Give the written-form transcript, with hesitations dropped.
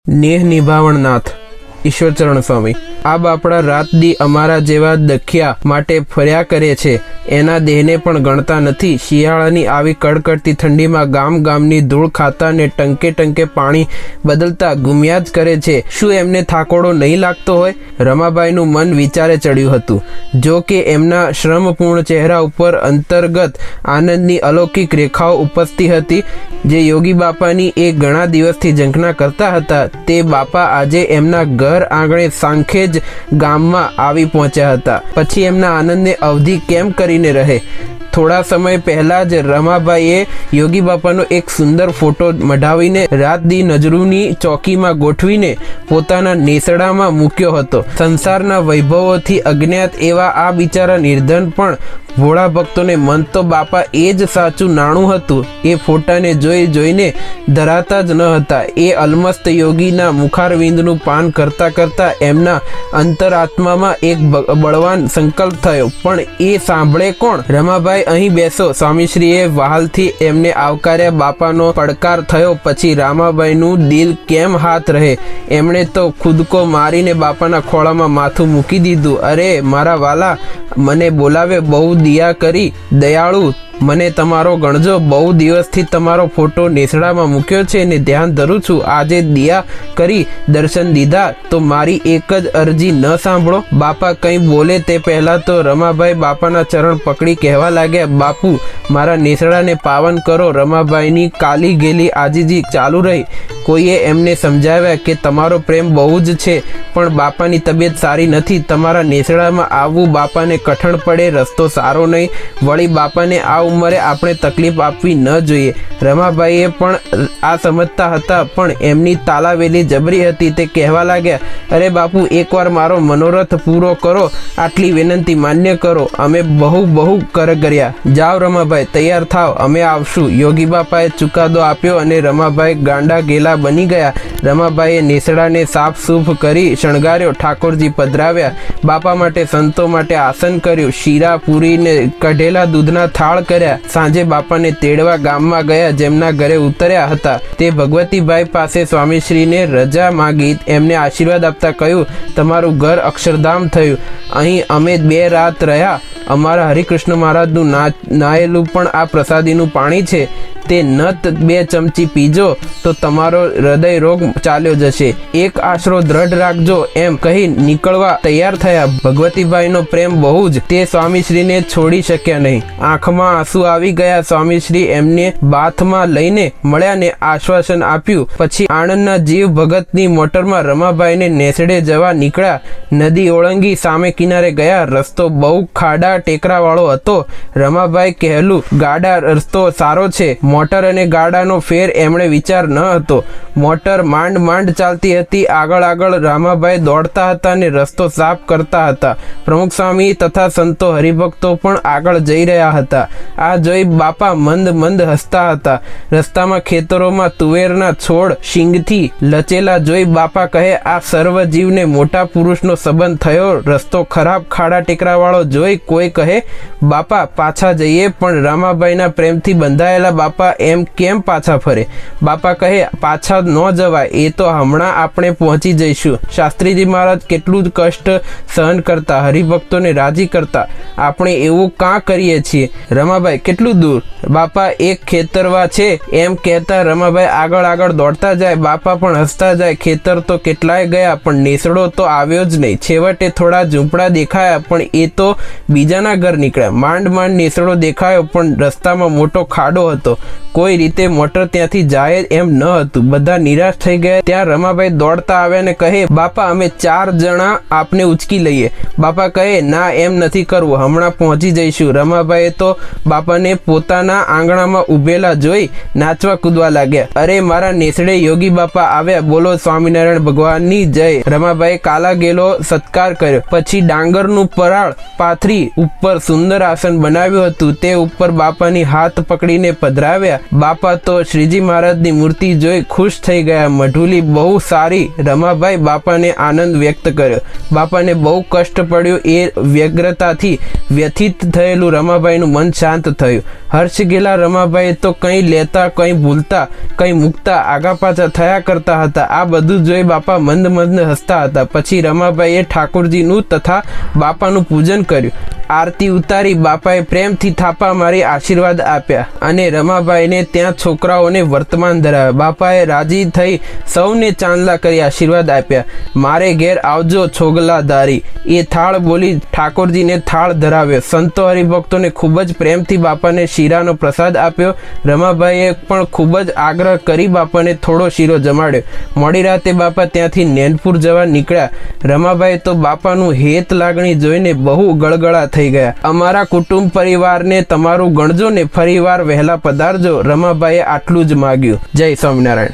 नेह निभावणनाथ ईश्वरचरण स्वामी आ बापड़ा रात दी अमारा जेवा दखिया माटे फर्या करे छे एना देहने पण गणता नथी। शियाळानी आवी कड़कड़ती ठंडी में गाम गामनी धूळ खाता ने टंके टंके पाणी बदलता घूम्या ज करे छे। शुं एमने थाकोड़ो नहीं लागतो होय? रमाबाईनुं मन विचारे चढ़्युं हतुं। जो के एमना श्रमपूर्ण चेहरा उपर अंतर्गत आनंदनी अलौकिक रेखाओ उपजती हती। जे योगी बापानी एक घणा दिवसथी झंखना करता हता ते बापा आजे एमना घर आंगणे सांखे ज गाममां आवी पहोंच्या हता। पछी एमना आनंदने अवधि केम करीने रहे? थोड़ा समय पहला ज रमाबाईए योगी बापानो एक सुंदर फोटो मढावीने रात दी नजरूनी चौकीमां गोठवीने पोताना नेसडामां मूक्यो हतो। संसारना वैभवोथी अज्ञात एवा आ बिचारा निर्धन पण भोळा भक्तोने मन तो बापा ए ज साचुं नाणुं हतुं। ए फोटाने जोई जोईने धराता ज न हता। ए अलमस्त योगीना मुखारविंदनुं पान करता करता एमना अंतरात्मामां एक बळवान संकल्प थयो। पण ए सांभळे कोण? रमाबाई અહીં બેસો, સ્વામીશ્રીએ વહાલથી એમને આવકાર્યા। બાપાનો પડકાર થયો પછી રામાબાઈનું દિલ કેમ હાથ રહે? એમણે તો ખુદકો મારીને બાપાના ખોળામાં માથું મૂકી દીધું। અરે મારા વાલા, મને બોલાવે, બહુ દિયા કરી, દયાળુ, મને તમારો ગણજો। બહુ દિવસથી તમારો ફોટો નેસડામાં મૂક્યો છે ને ધ્યાન ધરું છું। આજે દિયા કરી દર્શન દીધા તો મારી એક જ અરજી ન સાંભળો? બાપા કંઈ બોલે તે પહેલા તો રમાબાઈ બાપાના ચરણ પકડી કહેવા લાગ્યા, બાપુ મારા નેસડાને પાવન કરો। રમાબાઈની કાલી ગેલી આજીજી ચાલુ રહી। કોઈએ એમને સમજાવ્યા કે તમારો પ્રેમ બહુ જ છે પણ બાપાની તબિયત સારી નથી। તમારા નેસડામાં આવવું બાપાને કઠણ પડે, રસ્તો સારો નહીં। વળી બાપાને આ ઉંમરે આપણે તકલીફ આપવી ન જોઈએ। રમાબાઈએ પણ આ સમજતા હતા પણ એમની તાલાવેલી જબરી હતી। તે કહેવા લાગ્યા, અરે બાપુ એકવાર મારો મનોરથ પૂરો કરો, આટલી વિનંતી માન્ય કરો। અમે બહુ બહુ કર્યા। જાઓ રમાબાઈ, તૈયાર થાવ, અમે આવશું। યોગી બાપાએ ચુકાદો આપ્યો અને રમાબાઈ ગાંડા ગેલા બની ગયા। રમાબાઈએ નેસડાને સાફ સૂફ કરી શણગાર્યો, ઠાકોરજી પધરાવ્યા, બાપા માટે સંતો માટે આસન કર્યું, શીરા પૂરીને કઢેલા દૂધના થાળ કર્યા। સાંજે બાપાને તેડવા ગામમાં ગયા। જેમના ઘરે ઉતર્યા હતા તે ભગવતીભાઈ પાસે સ્વામીશ્રીને રજા માંગી એમને આશીર્વાદ આપતા કહ્યું, તમારું ઘર અક્ષરધામ થયું। અહીં અમે 2 રાત રહ્યા। અમારા હરિકૃષ્ણ મહારાજનું નાયેલું પણ આ પ્રસાદીનું પાણી છે, તે નત 2 ચમચી પીજો તો તમારો હૃદય રોગ ચાલ્યો જશે। એક આશરો દ્રઢ રાખજો। એમ કહી નીકળવા તૈયાર થયા। ભગવતીભાઈનો પ્રેમ બહુ જ, તે સ્વામીશ્રીને છોડી શક્યા નહીં। આંખમાં આંસુ આવી ગયા। સ્વામીશ્રી એમને બાથમાં લઈને મળ્યા ને આશ્વાસન આપ્યું। પછી આણંદના જીવ ભગતની મોટરમાં રમાબાઈને નેસડે જવા નીકળ્યા। નદી ઓળંગી સામે કિનારે ગયા। રસ્તો બહુ ખાડા ટેકરા વાળો હતો। રમાબાઈ કહેલું, ગાડા રસ્તો સારો છે। મોટર અને ગાડાનો ફેર એમણે વિચાર ન હતો। મોટર માંડ માંડ ચાલતી હતી। આગળ આગળ રામાબાઈ દોડતા હતા ને રસ્તો સાફ કરતા હતા। પ્રમુખ સ્વામી તથા સંતો હરિભક્તો પણ આગળ જઈ રહ્યા હતા। આ જોઈ બાપા મંદ મંદ હસતા હતા। રસ્તામાં ખેતરોમાં તુવેરના છોડ શીંગથી લચેલા જોઈ બાપા કહે, આ સર્વ જીવને મોટા પુરુષનો સંબંધ થયો। રસ્તો ખરાબ ખાડા ટેકરા વાળો જોઈ કોઈ કહે, બાપા પાછા જઈએ। પણ રામાબાઈના પ્રેમથી બંધાયેલા બાપા એમ કેમ પાછા ફરે? બાપા કહે, પાછા ન જવાય, એ તો હમણાં આપણે પહોંચી જઈશું। શાસ્ત્રીજી મહારાજ કેટલું જ કષ્ટ સહન કરતા, હરિભક્તોને રાજી કરતા, આપણે એવું કાં કરીએ છીએ? રમાબાઈ, કેટલું દૂર? બાપા, એક ખેતરવા છે। એમ કહેતા રમાબાઈ આગળ આગળ દોડતા જાય। બાપા પણ હસતા જાય। ખેતર તો કેટલાય ગયા પણ નેસડો તો આવ્યો જ નહીં। છેવટે થોડા ઝૂંપડા દેખાયા પણ એ તો બીજાના ઘર નીકળ્યા। માંડ માંડ નેસડો દેખાયો પણ રસ્તામાં મોટો ખાડો હતો। કોઈ રીતે મોટર ત્યાંથી જાય એમ ન હતું। બધા નિરાશ થઈ ગયા। ત્યાં રમાબાઈ દોડતા આવ્યા ને કહે, બાપા અમે 4 જણા આપને ઉચકી લઈએ। બાપા કહે, ના એમ નથી કરવું, હમણાં પહોંચી જઈશું। રમાબાઈએ તો બાપાને પોતાના આંગણામાં ઉભેલા જોઈ નાચવા કૂદવા લાગ્યા। અરે મારા નેસડે યોગી બાપા આવ્યા, બોલો સ્વામિનારાયણ ભગવાનની જય। રમાબાઈએ કાલા ગેલો સત્કાર કર્યો। પછી ડાંગરનું પરાળ પાથરી ઉપર સુંદર આસન બનાવ્યું હતું। તે ઉપર બાપાની હાથ પકડીને પધરાવ્યા। આવ્યા. બાપા તો શ્રીજી મહારાજની મૂર્તિ જોઈ ખુશ થઈ ગયા. મઢુલી બહુ સારી. રમાભાઈ બાપાને આનંદ વ્યક્ત કર્યો. બાપાને બહુ કષ્ટ પડ્યું. એ વ્યગ્રતાથી વ્યથિત થયેલું રમાભાઈનું મન શાંત થયું. હર્ષ ગયેલા રમાભાઈ તો કંઈ લેતા, કંઈ ભૂલતા, કંઈ મૂકતા, આગા પાછા થયા કરતા હતા. આ બધું જોઈ બાપા મંદ મંદ હસતા હતા. પછી રમાભાઈએ ઠાકોરજીનું તથા બાપાનું પૂજન કર્યું. આરતી ઉતારી બાપાએ પ્રેમથી થાપા મારી આશીર્વાદ આપ્યા અને રમાભાઈને ત્યાં છોકરાઓને વર્તમાન ધરાવ્યા. બાપાએ રાજી થઈ સૌને ચાંદલા કરી આશીર્વાદ આપ્યા. મારે ઘેર આવજો છોગલા ધારી. એ થાળ બોલી ઠાકોરજીને થાળ ધરાવ્યો. સંતો હરિભક્તોને ખૂબ જ પ્રેમથી બાપાને શીરાનો પ્રસાદ આપ્યો. રમાભાઈએ પણ ખૂબ જ આગ્રહ કરી બાપાને થોડો શીરો જમાડ્યો. મોડી રાતે બાપા ત્યાંથી નેનપુર જવા નીકળ્યા. રમાભાઈ તો બાપાનું હેત લાગણી જોઈને બહુ ગળગળા થઈ ગયા. અમારા કુટુંબ પરિવારને તમારું ગણજો ને ફરીવાર વહેલા પધારજો. રમાભાઈએ આટલું જ માગ્યું. જય સ્વામિનારાયણ.